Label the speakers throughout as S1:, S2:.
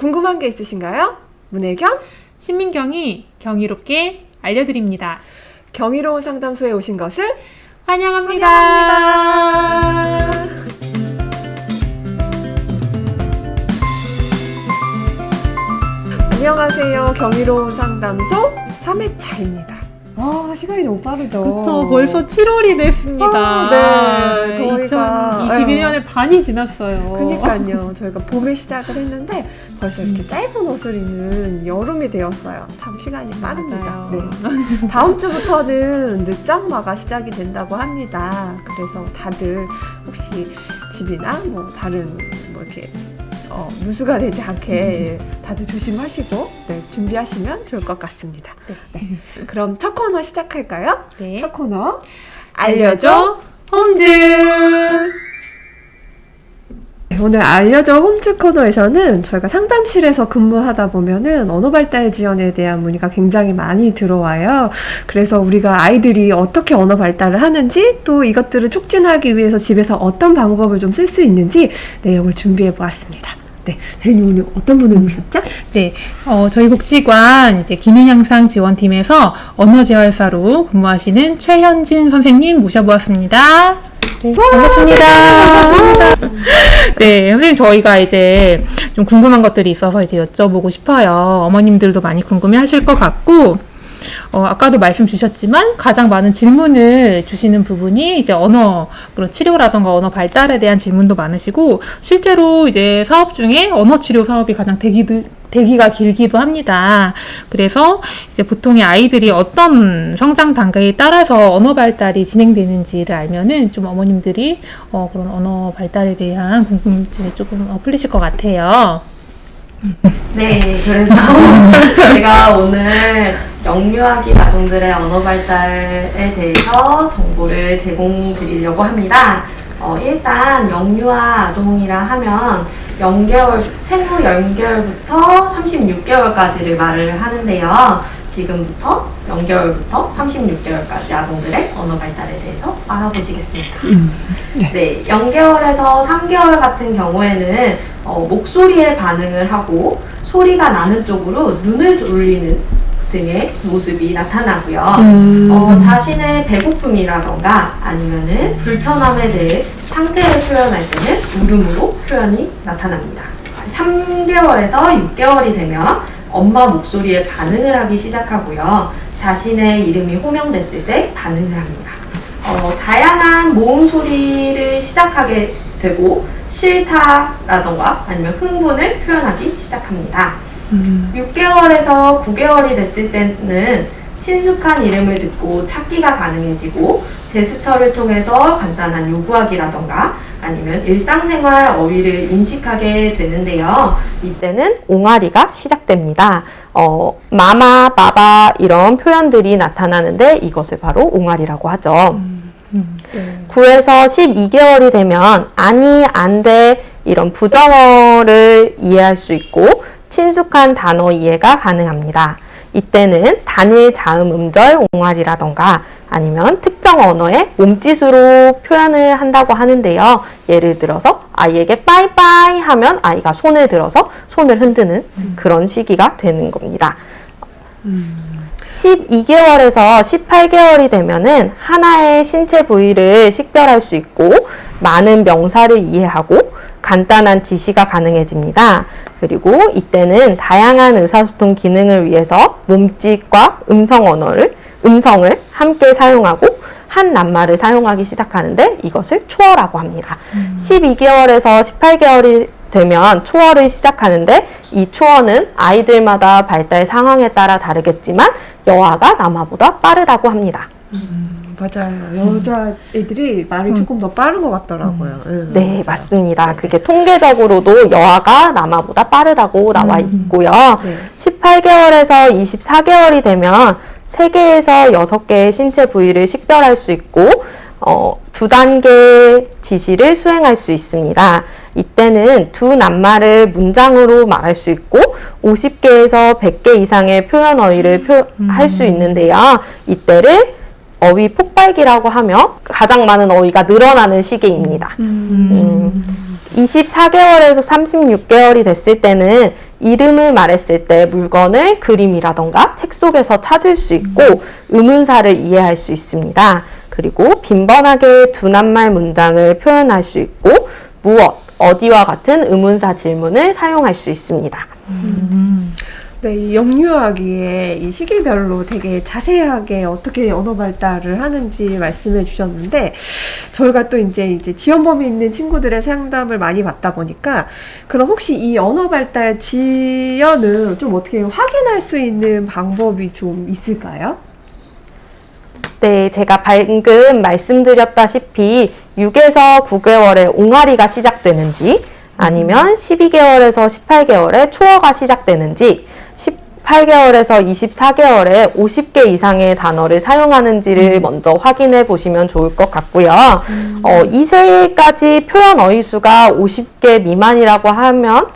S1: 궁금한 게 있으신가요? 문혜경,
S2: 신민경이 경이롭게 알려드립니다.
S1: 경이로운 상담소에 오신 것을
S2: 환영합니다.
S1: 안녕하세요. 경이로운 상담소 3회차입니다. 시간이 너무 빠르죠.
S2: 그쵸, 벌써 7월이 됐습니다.
S1: 네, 저희가
S2: 2021년의 반이 지났어요.
S1: 그러니까요. 저희가 봄에 시작을 했는데 벌써 이렇게 짧은 옷을 입는 여름이 되었어요. 참 시간이 빠릅니다. 네. 다음 주부터는 늦장마가 시작이 된다고 합니다. 그래서 다들 혹시 집이나 뭐 다른 뭐 이렇게 누수가 되지 않게 다들 조심하시고 준비하시면 좋을 것 같습니다. 네. 그럼 첫 코너 시작할까요?
S2: 네.
S1: 첫 코너
S2: 알려줘 홈즈.
S1: 오늘 알려줘 홈즈 코너에서는 저희가 상담실에서 근무하다 보면은 언어 발달 지원에 대한 문의가 굉장히 많이 들어와요. 그래서 우리가 아이들이 어떻게 언어 발달을 하는지 또 이것들을 촉진하기 위해서 집에서 어떤 방법을 좀 쓸 수 있는지 내용을 준비해 보았습니다. 네, 대리님 오늘 어떤 분을 모셨죠?
S2: 네, 저희 복지관 이제 기능향상 지원팀에서 언어재활사로 근무하시는 최현진 선생님 모셔보았습니다. 네, 반갑습니다. 네, 선생님 저희가 이제 좀 궁금한 것들이 있어서 이제 여쭤보고 싶어요. 어머님들도 많이 궁금해하실 것 같고. 아까도 말씀 주셨지만 가장 많은 질문을 주시는 부분이 이제 언어 그런 치료라던가 언어 발달에 대한 질문도 많으시고 실제로 이제 사업 중에 언어 치료 사업이 가장 대기가 길기도 합니다. 그래서 이제 보통의 아이들이 어떤 성장 단계에 따라서 언어 발달이 진행되는지를 알면은 좀 어머님들이 그런 언어 발달에 대한 궁금증이 조금 풀리실 것 같아요.
S3: 네, 그래서 제가 오늘 영유아기 아동들의 언어 발달에 대해서 정보를 제공드리려고 합니다. 일단 영유아 아동이라 하면 생후 0개월부터 36개월까지를 말을 하는데요. 지금부터 0개월부터 36개월까지 아동들의 언어 발달에 대해서 알아보시겠습니다. 네, 0개월에서 3개월 같은 경우에는 목소리에 반응을 하고 소리가 나는 쪽으로 눈을 돌리는 등의 모습이 나타나고요. 자신의 배고픔이라던가 아니면은 불편함에 대해 상태를 표현할 때는 울음으로 표현이 나타납니다. 3개월에서 6개월이 되면 엄마 목소리에 반응을 하기 시작하고요. 자신의 이름이 호명됐을 때 반응을 합니다. 다양한 모음 소리를 시작하게 되고 싫다라던가 아니면 흥분을 표현하기 시작합니다. 6개월에서 9개월이 됐을 때는 친숙한 이름을 듣고 찾기가 가능해지고 제스처를 통해서 간단한 요구하기라던가 아니면 일상생활 어휘를 인식하게 되는데요. 이때는 옹알이가 시작됩니다. 마마, 바바 이런 표현들이 나타나는데 이것을 바로 옹알이라고 하죠. 9에서 12개월이 되면 아니, 안 돼 이런 부정어를 이해할 수 있고 친숙한 단어 이해가 가능합니다. 이때는 단일 자음 음절 옹알이라던가 아니면 특정 언어의 몸짓으로 표현을 한다고 하는데요. 예를 들어서 아이에게 빠이빠이 하면 아이가 손을 들어서 손을 흔드는 그런 시기가 되는 겁니다. 12개월에서 18개월이 되면은 하나의 신체 부위를 식별할 수 있고 많은 명사를 이해하고 간단한 지시가 가능해집니다. 그리고 이때는 다양한 의사소통 기능을 위해서 몸짓과 음성을 함께 사용하고 한 낱말을 사용하기 시작하는데 이것을 초어라고 합니다. 12개월에서 18개월이 되면 초어를 시작하는데 이 초어는 아이들마다 발달 상황에 따라 다르겠지만 여아가 남아보다 빠르다고 합니다.
S1: 맞아요. 여자애들이 말이 조금 더 빠른 것 같더라고요.
S3: 네,
S1: 맞아요.
S3: 맞습니다. 그게 통계적으로도 여아가 남아보다 빠르다고 나와 있고요. 18개월에서 24개월이 되면 3개에서 6개의 신체 부위를 식별할 수 있고 2단계 지시를 수행할 수 있습니다. 이때는 두 낱말을 문장으로 말할 수 있고 50개에서 100개 이상의 표현 어휘를 할 수 있는데요. 이때를 어휘 폭발기라고 하며 가장 많은 어휘가 늘어나는 시기입니다. 24개월에서 36개월이 됐을 때는 이름을 말했을 때 물건을 그림이라던가 책 속에서 찾을 수 있고 의문사를 이해할 수 있습니다. 그리고 빈번하게 두 낱말 문장을 표현할 수 있고 무엇, 어디와 같은 의문사 질문을 사용할 수 있습니다.
S1: 네, 이 영유아기에 이 시기별로 되게 자세하게 어떻게 언어 발달을 하는지 말씀해 주셨는데, 저희가 또 이제 지원범위 있는 친구들의 상담을 많이 받다 보니까, 그럼 혹시 이 언어 발달 지연을 좀 어떻게 확인할 수 있는 방법이 좀 있을까요?
S3: 네, 제가 방금 말씀드렸다시피 6에서 9개월에 옹알이가 시작되는지 아니면 12개월에서 18개월에 초어가 시작되는지 18개월에서 24개월에 50개 이상의 단어를 사용하는지를 먼저 확인해 보시면 좋을 것 같고요. 2세까지 표현 어휘수가 50개 미만이라고 하면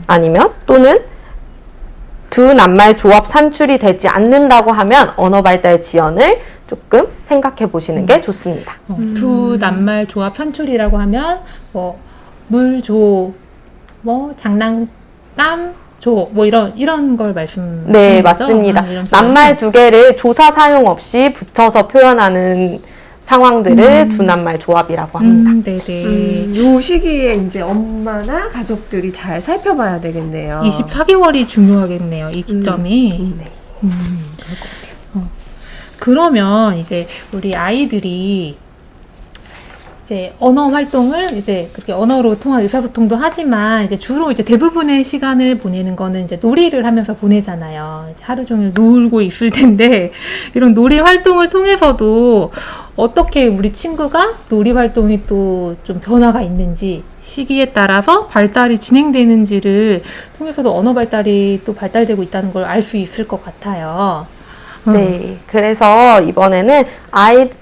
S3: 아니면 또는 두 낱말 조합 산출이 되지 않는다고 하면 언어 발달 지연을 조금 생각해 보시는 게 좋습니다.
S2: 두 낱말 조합 산출이라고 하면 뭐 물조, 뭐 장난감 조, 뭐 이런 걸 말씀.
S3: 네, 맞습니다. 낱말 두 개를 조사 사용 없이 붙여서 표현하는 상황들을 두 낱말 조합이라고 합니다.
S2: 네네.
S1: 요 시기에 이제 엄마나 가족들이 잘 살펴봐야 되겠네요.
S2: 24개월이 중요하겠네요. 이 기점이.
S3: 네.
S2: 그럴 것 같아요. 그러면 이제 우리 아이들이 이제 언어 활동을 이제 그렇게 언어로 통한 의사소통도 하지만 이제 주로 이제 대부분의 시간을 보내는 거는 이제 놀이를 하면서 보내잖아요. 이제 하루 종일 놀고 있을 텐데 이런 놀이 활동을 통해서도 어떻게 우리 친구가 놀이 활동이 또 좀 변화가 있는지 시기에 따라서 발달이 진행되는지를 통해서도 언어 발달이 또 발달되고 있다는 걸 알 수 있을 것 같아요.
S3: 네, 그래서 이번에는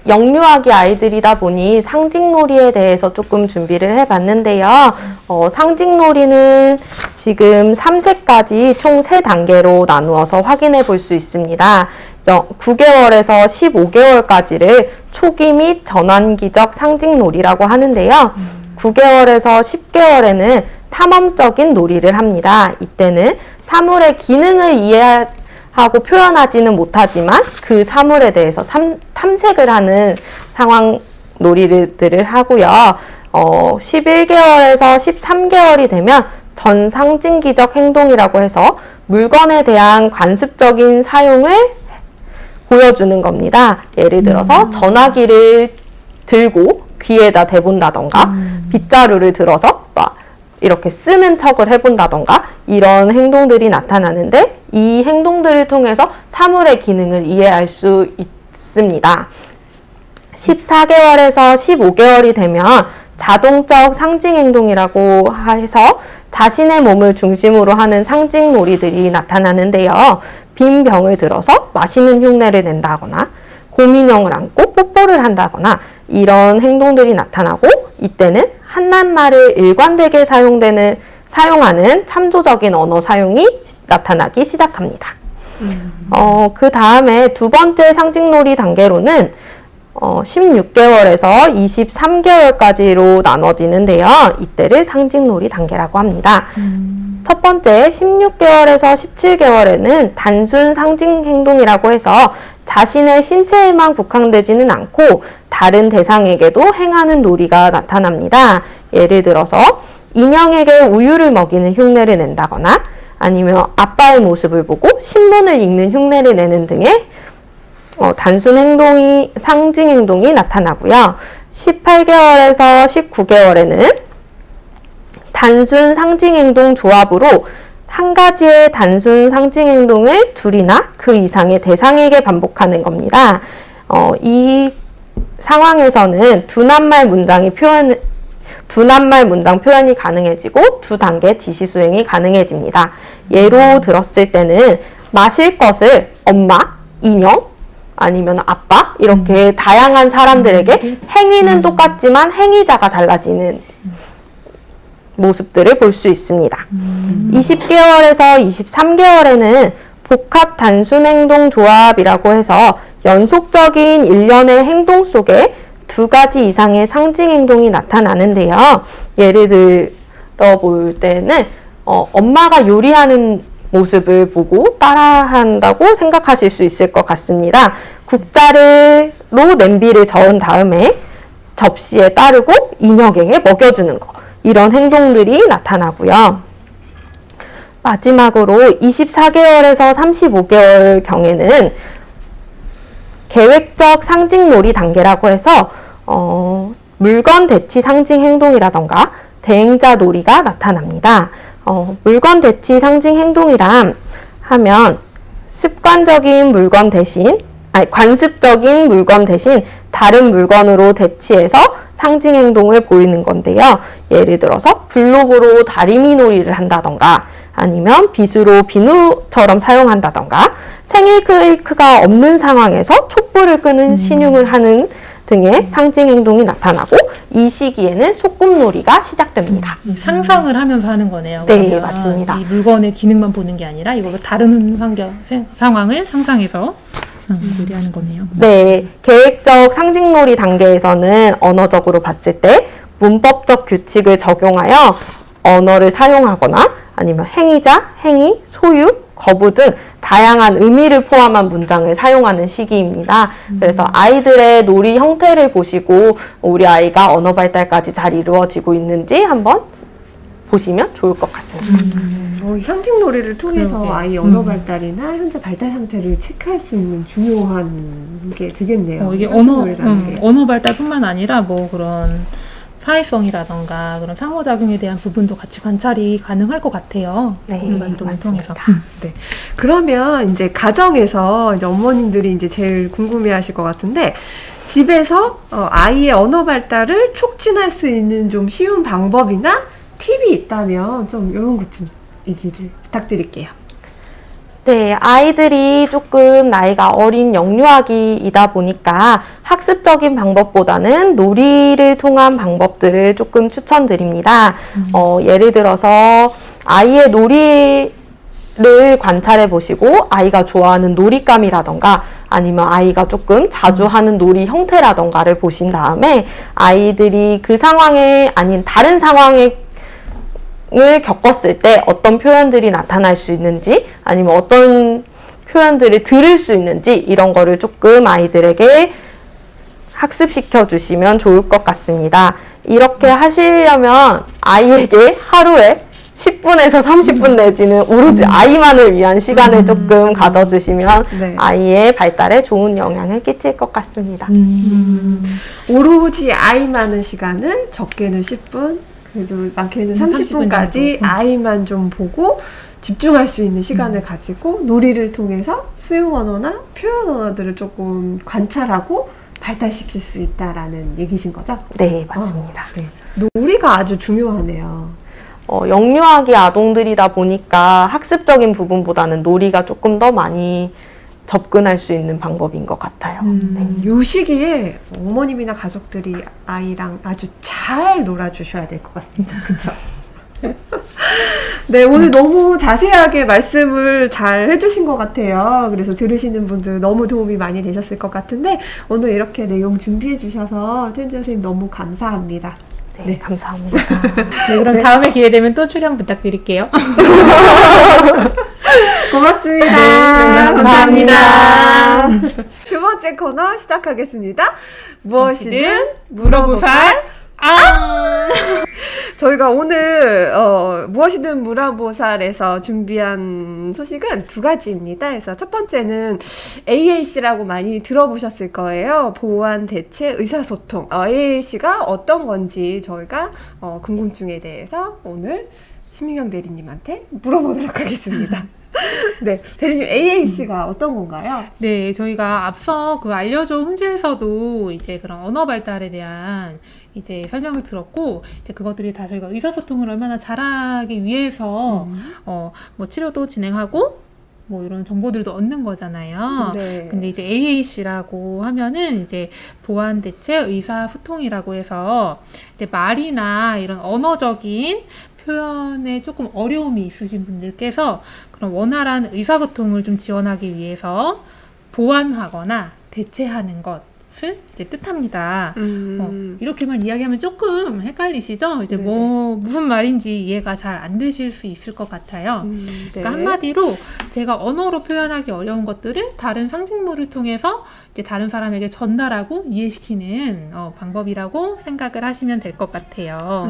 S3: 영유아기 아이들이다 보니 상징놀이에 대해서 조금 준비를 해봤는데요. 상징놀이는 지금 3세까지 총 3단계로 나누어서 확인해 볼 수 있습니다. 9개월에서 15개월까지를 초기 및 전환기적 상징놀이라고 하는데요. 9개월에서 10개월에는 탐험적인 놀이를 합니다. 이때는 사물의 기능을 이해하고 표현하지는 못하지만 그 사물에 대해서 탐색을 하는 상황 놀이들을 하고요. 11개월에서 13개월이 되면 전상징기적 행동이라고 해서 물건에 대한 관습적인 사용을 보여주는 겁니다. 예를 들어서 전화기를 들고 귀에다 대본다던가 빗자루를 들어서 막 이렇게 쓰는 척을 해본다던가 이런 행동들이 나타나는데 이 행동들을 통해서 사물의 기능을 이해할 수 있습니다. 14개월에서 15개월이 되면 자동적 상징 행동이라고 해서 자신의 몸을 중심으로 하는 상징 놀이들이 나타나는데요. 빈 병을 들어서 마시는 흉내를 낸다거나 곰인형을 안고 뽀뽀를 한다거나 이런 행동들이 나타나고 이때는 한낱말을 일관되게 사용하는 참조적인 언어 사용이 나타나기 시작합니다. 그 다음에 두 번째 상징놀이 단계로는 16개월에서 23개월까지로 나눠지는데요. 이때를 상징놀이 단계라고 합니다. 첫 번째 16개월에서 17개월에는 단순 상징 행동이라고 해서 자신의 신체에만 국한되지는 않고 다른 대상에게도 행하는 놀이가 나타납니다. 예를 들어서 인형에게 우유를 먹이는 흉내를 낸다거나 아니면 아빠의 모습을 보고 신문을 읽는 흉내를 내는 등의 단순 행동이, 상징 행동이 나타나고요. 18개월에서 19개월에는 단순 상징 행동 조합으로 한 가지의 단순 상징 행동을 둘이나 그 이상의 대상에게 반복하는 겁니다. 이 상황에서는 두 낱말 문장 표현이 가능해지고 두 단계 지시 수행이 가능해집니다. 예로 들었을 때는 마실 것을 엄마, 인형, 아니면 아빠 이렇게 다양한 사람들에게 행위는 똑같지만 행위자가 달라지는 모습들을 볼 수 있습니다. 20개월에서 23개월에는 복합 단순 행동 조합이라고 해서 연속적인 일련의 행동 속에 두 가지 이상의 상징 행동이 나타나는데요. 예를 들어 볼 때는 엄마가 요리하는 모습을 보고 따라한다고 생각하실 수 있을 것 같습니다. 국자로 냄비를 저은 다음에 접시에 따르고 인형에게 먹여주는 거. 이런 행동들이 나타나고요. 마지막으로 24개월에서 35개월 경에는 계획적 상징놀이 단계라고 해서 물건 대치 상징 행동이라던가 대행자 놀이가 나타납니다. 물건 대치 상징 행동이란 하면 습관적인 물건 대신 관습적인 물건 대신 다른 물건으로 대치해서 상징 행동을 보이는 건데요. 예를 들어서 블록으로 다리미 놀이를 한다던가 아니면 빗으로 비누처럼 사용한다던가 생일 케이크가 없는 상황에서 촛불을 끄는 신용을 하는 등의 상징 행동이 나타나고 이 시기에는 소꿉놀이가 시작됩니다.
S2: 상상을 하면서 하는 거네요.
S3: 네,
S2: 그러면.
S3: 맞습니다.
S2: 이 물건의 기능만 보는 게 아니라 이거 다른 상황을 상상해서 놀이하는 거네요.
S3: 네, 계획적 상징놀이 단계에서는 언어적으로 봤을 때 문법적 규칙을 적용하여 언어를 사용하거나 아니면 행위자, 행위, 소유, 거부 등 다양한 의미를 포함한 문장을 사용하는 시기입니다. 그래서 아이들의 놀이 형태를 보시고 우리 아이가 언어 발달까지 잘 이루어지고 있는지 한번 보시면 좋을 것 같습니다.
S1: 이 상징놀이를 통해서
S2: 그러게.
S1: 아이 언어 발달이나 현재 발달 상태를 체크할 수 있는 중요한 게 되겠네요.
S2: 이게
S1: 상징놀이라는 게.
S2: 언어 발달뿐만 아니라 뭐 그런 사회성이라던가 그런 상호작용에 대한 부분도 같이 관찰이 가능할 것 같아요.
S3: 네,
S2: 언어 발달을
S3: 맞습니다.
S2: 통해서.
S1: 네. 그러면 이제 가정에서 이제 어머님들이 이제 제일 궁금해하실 것 같은데 집에서 아이의 언어 발달을 촉진할 수 있는 좀 쉬운 방법이나 팁이 있다면 좀 이런 것 좀 얘기를 부탁드릴게요.
S3: 네, 아이들이 조금 나이가 어린 영유아기이다 보니까 학습적인 방법보다는 놀이를 통한 방법들을 조금 추천드립니다. 예를 들어서 아이의 놀이를 관찰해 보시고 아이가 좋아하는 놀잇감이라던가 아니면 아이가 조금 자주 하는 놀이 형태라던가를 보신 다음에 아이들이 그 상황에 아닌 다른 상황에 을 겪었을 때 어떤 표현들이 나타날 수 있는지 아니면 어떤 표현들을 들을 수 있는지 이런 거를 조금 아이들에게 학습시켜 주시면 좋을 것 같습니다. 이렇게 하시려면 아이에게 하루에 10분에서 30분 내지는 오로지 아이만을 위한 시간을 조금 가져주시면
S1: 네.
S3: 아이의 발달에 좋은 영향을 끼칠 것 같습니다.
S1: 오로지 아이 많은 시간을 적게는 10분, 그래도 많게는 30분까지
S2: 정도.
S1: 아이만 좀 보고 집중할 수 있는 시간을 가지고 놀이를 통해서 수용 언어나 표현 언어들을 조금 관찰하고 발달시킬 수 있다라는 얘기신 거죠?
S3: 네, 맞습니다.
S1: 네. 놀이가 아주 중요하네요.
S3: 영유아기 아동들이다 보니까 학습적인 부분보다는 놀이가 조금 더 많이 접근할 수 있는 방법인 것 같아요.
S1: 이 시기에 어머님이나 가족들이 아이랑 아주 잘 놀아주셔야 될 것 같습니다. 그렇죠? 네, 오늘 너무 자세하게 말씀을 잘 해주신 것 같아요. 그래서 들으시는 분들 너무 도움이 많이 되셨을 것 같은데 오늘 이렇게 내용 준비해 주셔서 최은지 선생님 너무 감사합니다.
S3: 네, 감사합니다.
S2: 네, 그럼
S1: 네.
S2: 다음에 기회 되면 또 출연 부탁드릴게요.
S1: 고맙습니다.
S2: 네, 감사합니다.
S1: 두 번째 코너 시작하겠습니다. 무엇이든
S2: 물어보살.
S1: 저희가 오늘 무엇이든 물어보살에서 준비한 소식은 두 가지입니다. 그래서 첫 번째는 AAC라고 많이 들어보셨을 거예요. 보완 대체 의사소통. AAC가 어떤 건지 저희가 궁금증에 대해서 오늘 신민경 대리님한테 물어보도록 하겠습니다. 네, 대리님 AAC가 어떤 건가요?
S2: 네, 저희가 앞서 그 알려줘 홈즈에서도 이제 그런 언어 발달에 대한 이제 설명을 들었고, 이제 그것들이 다 저희가 의사소통을 얼마나 잘하기 위해서 뭐 치료도 진행하고 뭐 이런 정보들도 얻는 거잖아요.
S1: 네.
S2: 근데 이제 AAC라고 하면은 이제 보완 대체 의사소통이라고 해서 이제 말이나 이런 언어적인 표현에 조금 어려움이 있으신 분들께서 그런 원활한 의사소통을 좀 지원하기 위해서 보완하거나 대체하는 것, 이제 뜻합니다. 이렇게만 이야기하면 조금 헷갈리시죠? 이제
S1: 네네.
S2: 뭐 무슨 말인지 이해가 잘 안 되실 수 있을 것 같아요.
S1: 네.
S2: 그러니까 한마디로 제가 언어로 표현하기 어려운 것들을 다른 상징물을 통해서 이제 다른 사람에게 전달하고 이해시키는 방법이라고 생각을 하시면 될 것 같아요.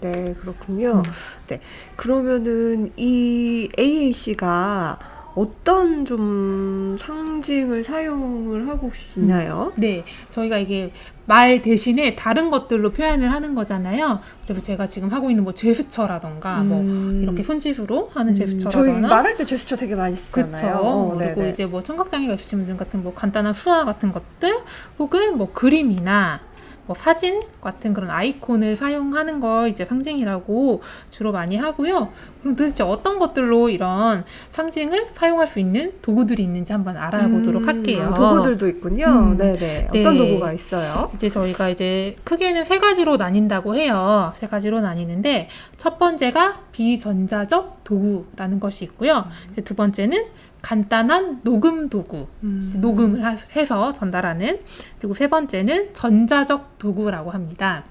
S1: 네, 그렇군요. 네, 그러면은 이 AAC가 어떤 좀 상징을 사용을 하고 계시나요?
S2: 네, 저희가 이게 말 대신에 다른 것들로 표현을 하는 거잖아요. 그래서 제가 지금 하고 있는 뭐 제스처라던가 뭐 이렇게 손짓으로 하는
S1: 저희
S2: 제스처라거나
S1: 말할 때 제스처 되게 많이 쓰잖아요.
S2: 그쵸. 그리고
S1: 네네.
S2: 이제 뭐 청각장애가 있으신 분들 같은 뭐 간단한 수화 같은 것들 혹은 뭐 그림이나 뭐 사진 같은 그런 아이콘을 사용하는 걸 이제 상징이라고 주로 많이 하고요. 그럼 도대체 어떤 것들로 이런 상징을 사용할 수 있는 도구들이 있는지 한번 알아보도록 할게요.
S1: 도구들도 있군요. 네네.
S2: 네.
S1: 어떤 도구가 있어요?
S2: 이제 저희가 이제 크게는 세 가지로 나뉜다고 해요. 세 가지로 나뉘는데 첫 번째가 비전자적 도구라는 것이 있고요. 이제 두 번째는 간단한 녹음 도구, 녹음을 해서 전달하는. 그리고 세 번째는 전자적 도구라고 합니다.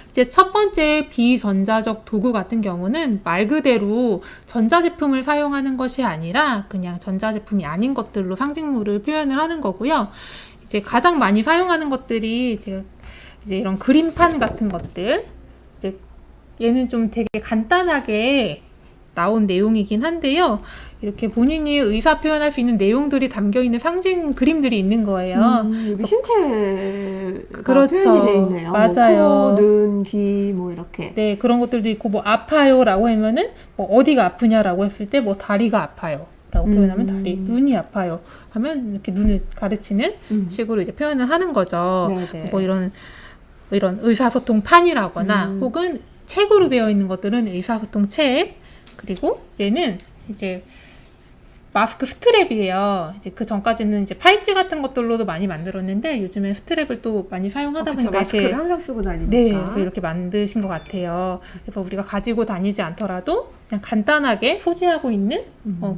S2: 이제 첫 번째 비전자적 도구 같은 경우는 말 그대로 전자제품을 사용하는 것이 아니라 그냥 전자제품이 아닌 것들로 상징물을 표현을 하는 거고요. 이제 가장 많이 사용하는 것들이 이제 이런 그림판 같은 것들. 이제 얘는 좀 되게 간단하게 나온 내용이긴 한데요. 이렇게 본인이 의사 표현할 수 있는 내용들이 담겨있는 상징 그림들이 있는 거예요.
S1: 여기 신체가
S2: 그렇죠.
S1: 표현이 돼 있네요.
S2: 맞아요.
S1: 뭐 코, 눈, 귀, 뭐 이렇게.
S2: 네, 그런 것들도 있고, 뭐 아파요라고 하면은 뭐 어디가 아프냐라고 했을 때 뭐 다리가 아파요. 라고 표현하면 다리, 눈이 아파요. 하면 이렇게 눈을 가르치는 식으로 이제 표현을 하는 거죠.
S1: 네네.
S2: 뭐 이런 의사소통판이라거나 혹은 책으로 되어 있는 것들은 의사소통 책. 그리고 얘는 이제 마스크 스트랩이에요. 이제 그 전까지는 이제 팔찌 같은 것들로도 많이 만들었는데 요즘에 스트랩을 또 많이 사용하다
S1: 그쵸,
S2: 보니까
S1: 마스크를
S2: 이렇게
S1: 항상 쓰고 다니니까.
S2: 네, 이렇게 만드신 것 같아요. 그래서 우리가 가지고 다니지 않더라도 그냥 간단하게 소지하고 있는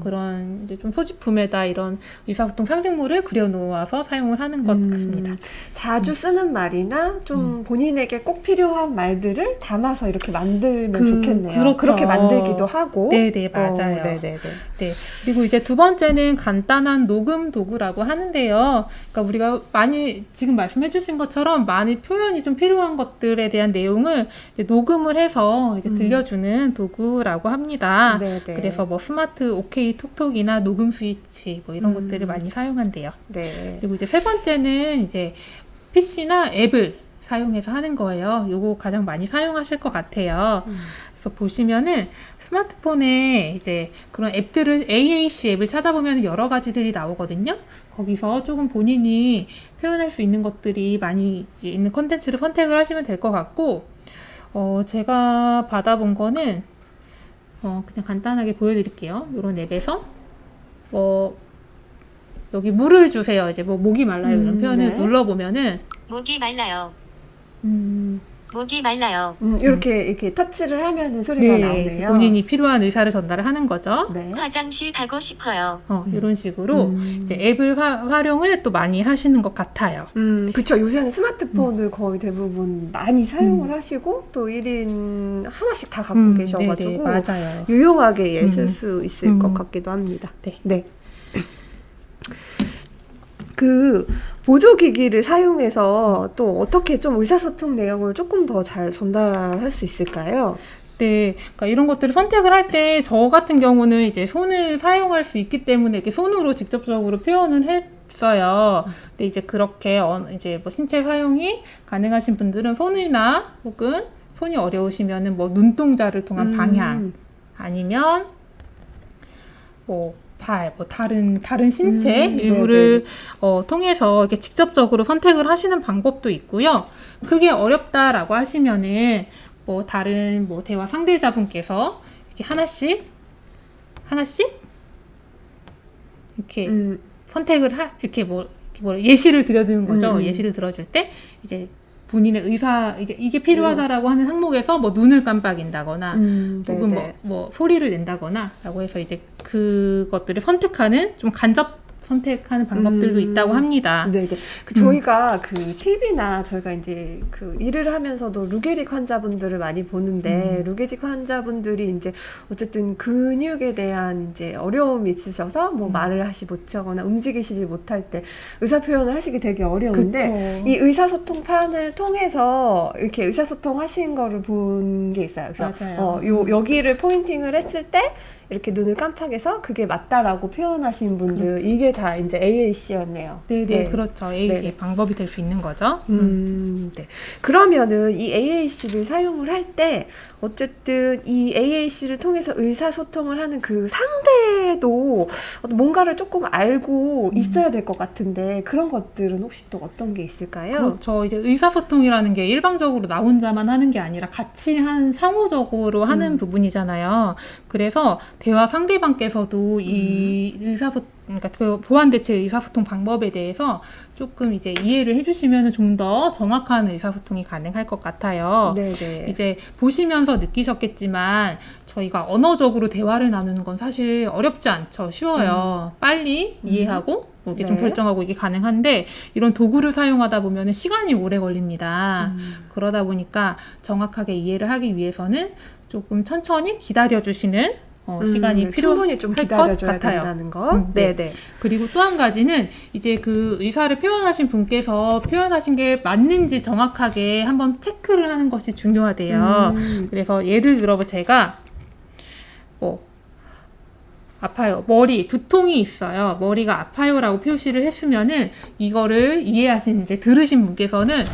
S2: 그런 이제 좀 소지품에다 이런 의사소통 상징물을 그려놓아서 사용을 하는 것 같습니다.
S1: 자주 쓰는 말이나 좀 본인에게 꼭 필요한 말들을 담아서 이렇게 만들면 좋겠네요.
S2: 그렇죠.
S1: 그렇게 만들기도 하고.
S2: 네네, 맞아요.
S1: 네네네.
S2: 네. 그리고 이제 두 번째는 간단한 녹음 도구라고 하는데요. 그러니까 우리가 많이 지금 말씀해 주신 것처럼 많이 표현이 좀 필요한 것들에 대한 내용을 이제 녹음을 해서 이제 들려주는 도구라고 합니다.
S1: 네네.
S2: 그래서 뭐 스마트 OK 톡톡이나 녹음 스위치 뭐 이런 것들을 많이 사용한대요.
S1: 네.
S2: 그리고 이제 세 번째는 이제 PC나 앱을 사용해서 하는 거예요. 요거 가장 많이 사용하실 것 같아요. 그래서 보시면은 스마트폰에 이제 그런 앱들을 AAC 앱을 찾아보면 여러 가지들이 나오거든요. 거기서 조금 본인이 표현할 수 있는 것들이 많이 이제 있는 컨텐츠를 선택을 하시면 될 것 같고, 제가 받아본 거는 그냥 간단하게 보여드릴게요. 이런 앱에서 여기 물을 주세요. 이제 뭐 목이 말라요 이런 표현을
S1: 네.
S2: 눌러보면은
S4: 목이 말라요. 목이 말라요.
S1: 이렇게 터치를 하면은 소리가
S2: 네,
S1: 나오네요.
S2: 본인이 필요한 의사를 전달을 하는 거죠.
S1: 네.
S4: 화장실 가고 싶어요.
S2: 이런 식으로 이제 앱을 활용을 또 많이 하시는 것 같아요.
S1: 그쵸. 요새는 스마트폰을 거의 대부분 많이 사용을 하시고 또 1인 하나씩 다 갖고 계셔가지고
S2: 네네, 맞아요.
S1: 유용하게 쓸 수 있을 것 같기도 합니다.
S2: 네.
S1: 그 보조기기를 사용해서 또 어떻게 좀 의사소통 내용을 조금 더 잘 전달할 수 있을까요?
S2: 네, 그러니까 이런 것들을 선택을 할 때 저 같은 경우는 이제 손을 사용할 수 있기 때문에 이렇게 손으로 직접적으로 표현을 했어요. 근데 이제 그렇게 이제 뭐 신체 사용이 가능하신 분들은 손이나 혹은 손이 어려우시면은 뭐 눈동자를 통한 방향 아니면 뭐 발, 뭐 다른 신체 일부를 통해서 이렇게 직접적으로 선택을 하시는 방법도 있고요. 그게 어렵다라고 하시면은 뭐 다른 뭐 대화 상대자분께서 이렇게 하나씩 이렇게 선택을 이렇게 예시를 들어주는 거죠. 예시를 들어줄 때 이제 본인의 이게 필요하다라고 하는 항목에서 뭐 눈을 깜빡인다거나 혹은 뭐 소리를 낸다거나 라고 해서 이제 그것들을 선택하는 좀 간접 선택하는 방법들도 있다고 합니다.
S1: 네, 네. 저희가 그 TV나 저희가 이제 그 일을 하면서도 루게릭 환자분들을 많이 보는데 루게릭 환자분들이 이제 어쨌든 근육에 대한 이제 어려움이 있으셔서 뭐 말을 하시 못하거나 움직이시지 못할 때 의사 표현을 하시기 되게 어려운데 이 의사소통판을 통해서 이렇게 의사소통 하신 거를 본 게 있어요. 그래서
S2: 맞아요.
S1: 여기를 포인팅을 했을 때 이렇게 눈을 깜빡해서 그게 맞다라고 표현하신 분들 이게 다 이제 AAC였네요.
S2: 네, 그렇죠. AAC의 방법이 될 수 있는 거죠.
S1: 네. 그러면은 이 AAC를 사용을 할 때 어쨌든 이 AAC를 통해서 의사소통을 하는 그 상대도 뭔가를 조금 알고 있어야 될 것 같은데 그런 것들은 혹시 또 어떤 게 있을까요?
S2: 그렇죠. 이제 의사소통이라는 게 일방적으로 나 혼자만 하는 게 아니라 같이 상호적으로 하는 부분이잖아요. 그래서 대화 상대방께서도 이 그러니까 그 보완대체 의사소통 방법에 대해서 조금 이제 이해를 해주시면 좀 더 정확한 의사소통이 가능할 것 같아요.
S1: 네네.
S2: 이제 보시면서 느끼셨겠지만 저희가 언어적으로 대화를 나누는 건 사실 어렵지 않죠. 쉬워요. 빨리 이해하고 뭐 이렇게 좀 결정하고 이게 가능한데 이런 도구를 사용하다 보면 시간이 오래 걸립니다. 그러다 보니까 정확하게 이해를 하기 위해서는 조금 천천히 기다려주시는 시간이
S1: 충분히 좀
S2: 필요할 것
S1: 기다려줘야
S2: 같아요.
S1: 된다는 거.
S2: 네. 그리고 또 한 가지는 이제 그 의사를 표현하신 분께서 표현하신 게 맞는지 정확하게 한번 체크를 하는 것이 중요하대요. 그래서 예를 들어 제가 아파요. 머리, 두통이 있어요. 머리가 아파요라고 표시를 했으면은 이거를 이해하신 이제 들으신 분께서는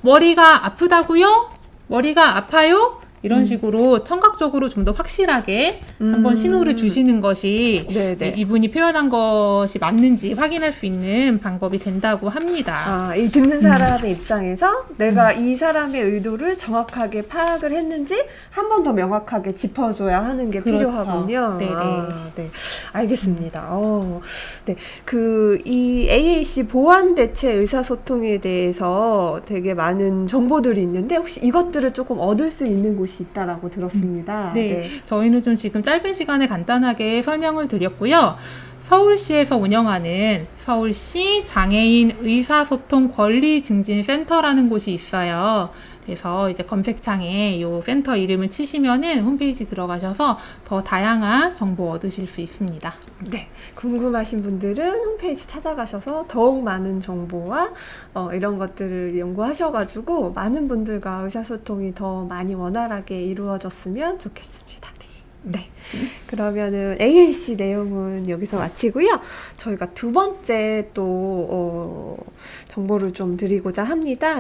S2: 머리가 아프다고요? 머리가 아파요? 이런 식으로 청각적으로 좀 더 확실하게 한번 신호를 주시는 것이 이분이 표현한 것이 맞는지 확인할 수 있는 방법이 된다고 합니다.
S1: 이 듣는 사람의 입장에서 내가 이 사람의 의도를 정확하게 파악을 했는지 한 번 더 명확하게 짚어줘야 하는 게 필요하군요. 네. 알겠습니다. 네. 이 AAC 보완 대체 의사소통에 대해서 되게 많은 정보들이 있는데 혹시 이것들을 조금 얻을 수 있는 곳이 있다라고 들었습니다.
S2: 네. 저희는 좀 지금 짧은 시간에 간단하게 설명을 드렸고요. 서울시에서 운영하는 서울시 장애인 의사소통 권리증진센터라는 곳이 있어요. 그래서 이제 검색창에 이 센터 이름을 치시면은 홈페이지 들어가셔서 더 다양한 정보 얻으실 수 있습니다.
S1: 네, 궁금하신 분들은 홈페이지 찾아가셔서 더욱 많은 정보와 이런 것들을 연구하셔가지고 많은 분들과 의사소통이 더 많이 원활하게 이루어졌으면 좋겠습니다. 네. 그러면은 AAC 내용은 여기서 마치고요. 저희가 두 번째 또 정보를 좀 드리고자 합니다.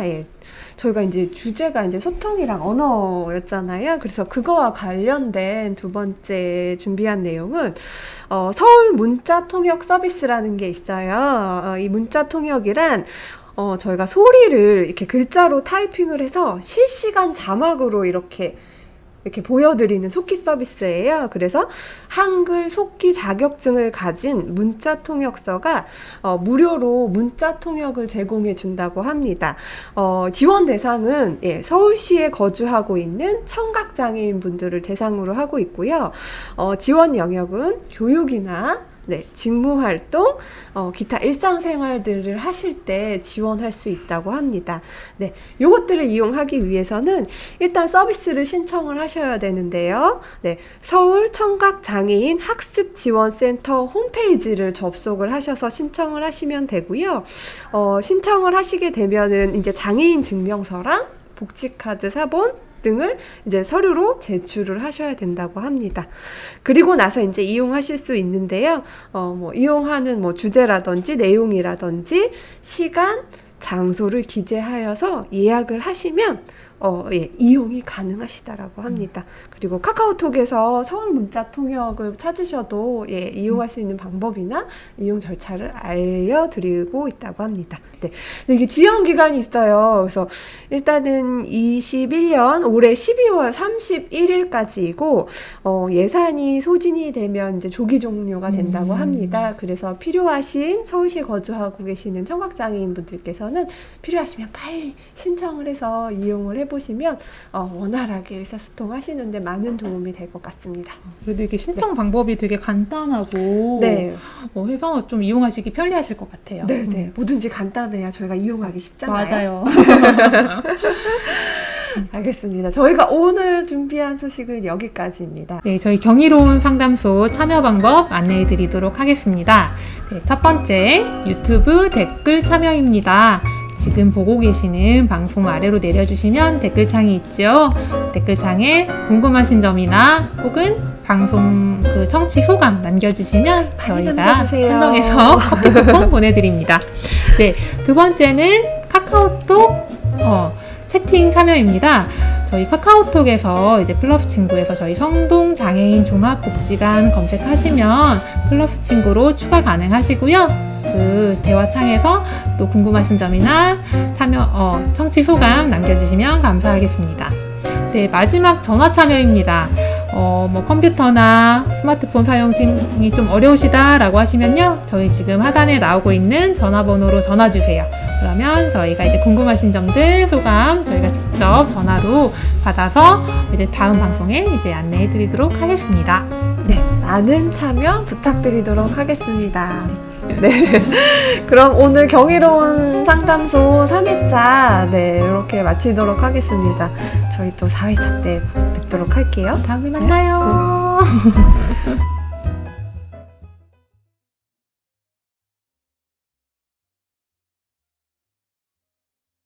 S1: 저희가 이제 주제가 이제 소통이랑 언어였잖아요. 그래서 그거와 관련된 두 번째 준비한 내용은 서울 문자 통역 서비스라는 게 있어요. 이 문자 통역이란 저희가 소리를 이렇게 글자로 타이핑을 해서 실시간 자막으로 이렇게 보여드리는 속기 서비스예요. 그래서 한글 속기 자격증을 가진 문자 통역서가 무료로 문자 통역을 제공해 준다고 합니다. 지원 대상은 서울시에 거주하고 있는 청각장애인 분들을 대상으로 하고 있고요. 지원 영역은 교육이나 직무활동, 기타 일상생활들을 하실 때 지원할 수 있다고 합니다. 네, 요것들을 이용하기 위해서는 일단 서비스를 신청을 하셔야 되는데요. 네, 서울 청각장애인 학습지원센터 홈페이지를 접속을 하셔서 신청을 하시면 되고요. 신청을 하시게 되면은 이제 장애인 증명서랑 복지카드 사본 등을 이제 서류로 제출을 하셔야 된다고 합니다. 그리고 나서 이제 이용하실 수 있는데요. 이용하는 주제라든지 내용이라든지 시간, 장소를 기재하여서 예약을 하시면 이용이 가능하시다라고 합니다. 그리고 카카오톡에서 서울 문자 통역을 찾으셔도 이용할 수 있는 방법이나 이용 절차를 알려드리고 있다고 합니다. 네. 이게 지원 기간이 있어요. 그래서 일단은 21년 올해 12월 31일까지이고 예산이 소진이 되면 이제 조기 종료가 된다고 합니다. 그래서 필요하신 서울시에 거주하고 계시는 청각장애인 분들께서는 필요하시면 빨리 신청을 해서 이용을 해보시면 원활하게 의사소통 하시는데 많은 도움이 될 것 같습니다.
S2: 그래도 이게 신청 방법이 되게 간단하고
S1: 네,
S2: 해서 좀 이용하시기 편리하실 것 같아요.
S1: 네, 네. 뭐든지 간단해야 저희가 이용하기 쉽잖아요.
S2: 맞아요.
S1: 알겠습니다. 저희가 오늘 준비한 소식은 여기까지입니다.
S2: 네, 저희 경이로운 상담소 참여 방법 안내해 드리도록 하겠습니다. 네, 첫 번째, 유튜브 댓글 참여입니다. 지금 보고 계시는 방송 아래로 내려주시면 댓글창이 있죠. 댓글창에 궁금하신 점이나 혹은 방송 그 청취 소감 남겨주시면
S1: 많이
S2: 저희가
S1: 남겨주세요.
S2: 선정해서 커피 쿠폰 보내드립니다. 네, 두 번째는 카카오톡 채팅 참여입니다. 저희 카카오톡에서 이제 플러스 친구에서 저희 성동장애인 종합복지관 검색하시면 플러스 친구로 추가 가능하시고요. 그 대화창에서 또 궁금하신 점이나 참여, 청취 소감 남겨주시면 감사하겠습니다. 네, 마지막 전화 참여입니다. 컴퓨터나 스마트폰 사용이 좀 어려우시다라고 하시면요. 저희 지금 하단에 나오고 있는 전화번호로 전화 주세요. 그러면 저희가 이제 궁금하신 점들, 소감 저희가 직접 전화로 받아서 이제 다음 방송에 이제 안내해 드리도록 하겠습니다.
S1: 네, 많은 참여 부탁드리도록 하겠습니다. 네, 그럼 오늘 경이로운 상담소 3회차 네, 이렇게 마치도록 하겠습니다. 저희 또 4회차 때 뵙도록 할게요.
S2: 다음에 만나요.